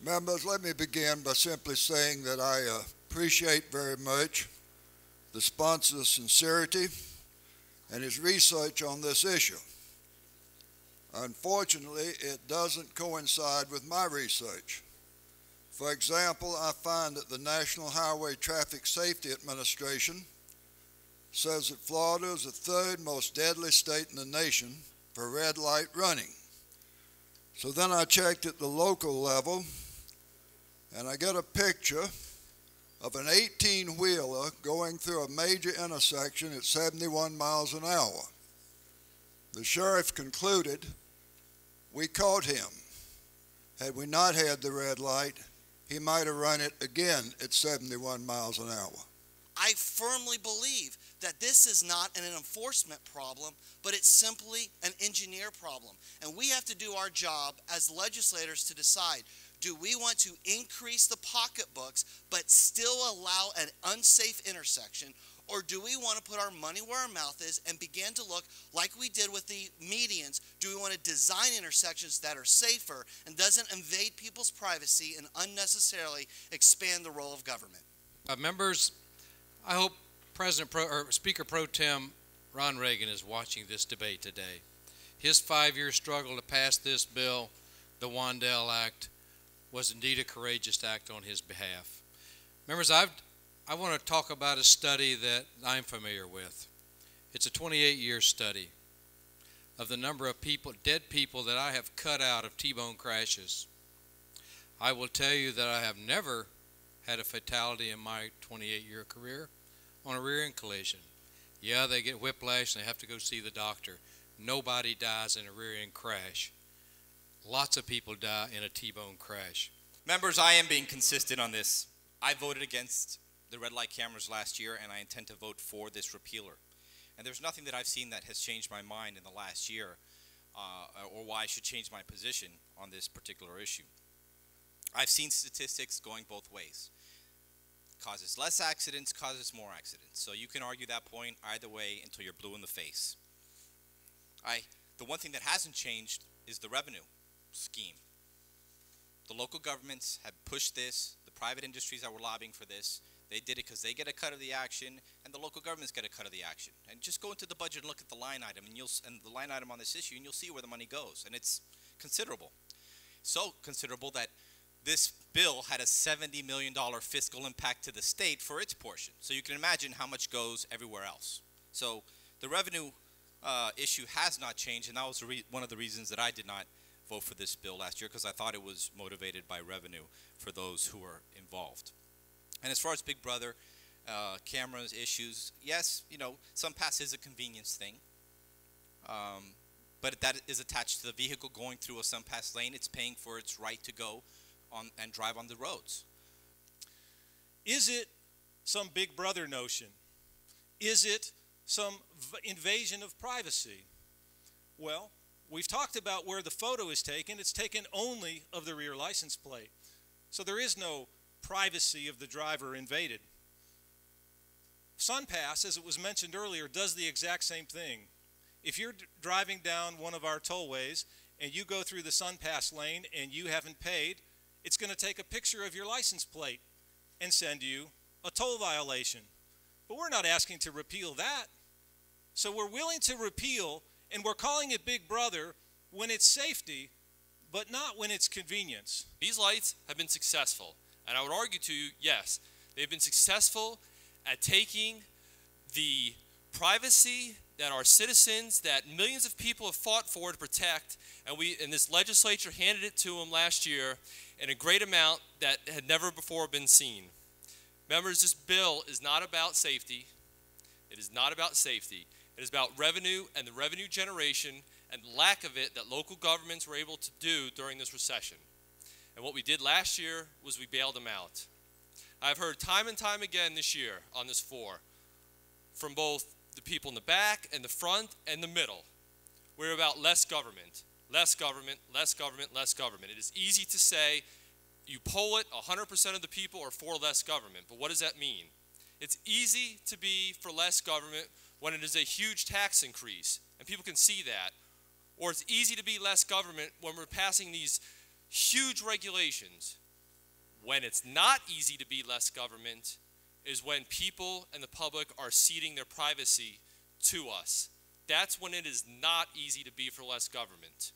Members, let me begin by simply saying that I appreciate very much the sponsor's sincerity and his research on this issue. Unfortunately, it doesn't coincide with my research. For example, I find that the National Highway Traffic Safety Administration says that Florida is the third most deadly state in the nation for red light running. So then I checked at the local level, and I get a picture of an 18-wheeler going through a major intersection at 71 miles an hour. The sheriff concluded we caught him. Had we not had the red light, he might have run it again at 71 miles an hour. I firmly believe that this is not an enforcement problem, but it's simply an engineer problem. And we have to do our job as legislators to decide, do we want to increase the pocketbooks but still allow an unsafe intersection, or do we want to put our money where our mouth is and begin to look like we did with the medians? Do we want to design intersections that are safer and doesn't invade people's privacy and unnecessarily expand the role of government? Members, I hope Speaker Pro Tem Ron Reagan is watching this debate today. His 5-year struggle to pass this bill, the Wandel Act, was indeed a courageous act on his behalf. Members, I want to talk about a study that I'm familiar with. It's a 28-year study of the number of dead people that I have cut out of T-bone crashes. I will tell you that I have never had a fatality in my 28-year career on a rear-end collision. Yeah, they get whiplash and they have to go see the doctor. Nobody dies in a rear-end crash. Lots of people die in a T-bone crash. Members, I am being consistent on this. I voted against the red light cameras last year, and I intend to vote for this repealer. And there's nothing that I've seen that has changed my mind in the last year or why I should change my position on this particular issue. I've seen statistics going both ways. Causes less accidents, causes more accidents. So you can argue that point either way until you're blue in the face. The one thing that hasn't changed is the revenue scheme. The local governments have pushed this. The private industries that were lobbying for this, they did it because they get a cut of the action, and the local governments get a cut of the action. And just go into the budget and look at the line item, and the line item on this issue, and you'll see where the money goes. And it's considerable. So considerable that this bill had a $70 million fiscal impact to the state for its portion. So you can imagine how much goes everywhere else. So the revenue issue has not changed, and that was one of the reasons that I did not vote for this bill last year, because I thought it was motivated by revenue for those who are involved. And as far as Big Brother cameras issues, yes, SunPass is a convenience thing, but that is attached to the vehicle going through a SunPass lane. It's paying for its right to go on and drive on the roads. Is it some Big Brother notion? Is it some invasion of privacy? Well, we've talked about where the photo is taken. It's taken only of the rear license plate. So there is no privacy of the driver invaded. SunPass, as it was mentioned earlier, does the exact same thing. If you're driving down one of our tollways and you go through the SunPass lane and you haven't paid, it's going to take a picture of your license plate and send you a toll violation. But we're not asking to repeal that. So we're willing to repeal, and we're calling it Big Brother when it's safety, but not when it's convenience. These lights have been successful, and I would argue to you, yes, they've been successful at taking the privacy that our citizens, that millions of people have fought for to protect, and this legislature handed it to them last year in a great amount that had never before been seen. Members, this bill is not about safety. It is not about safety. It is about revenue and the revenue generation and lack of it that local governments were able to do during this recession. And what we did last year was we bailed them out. I've heard time and time again this year on this floor from both the people in the back and the front and the middle. We're about less government, less government, less government, less government. It is easy to say you poll it, 100% of the people are for less government, but what does that mean? It's easy to be for less government when it is a huge tax increase, and people can see that. Or it's easy to be less government when we're passing these huge regulations When it's not easy to be less government is when people and the public are ceding their privacy to us. That's when it is not easy to be for less government.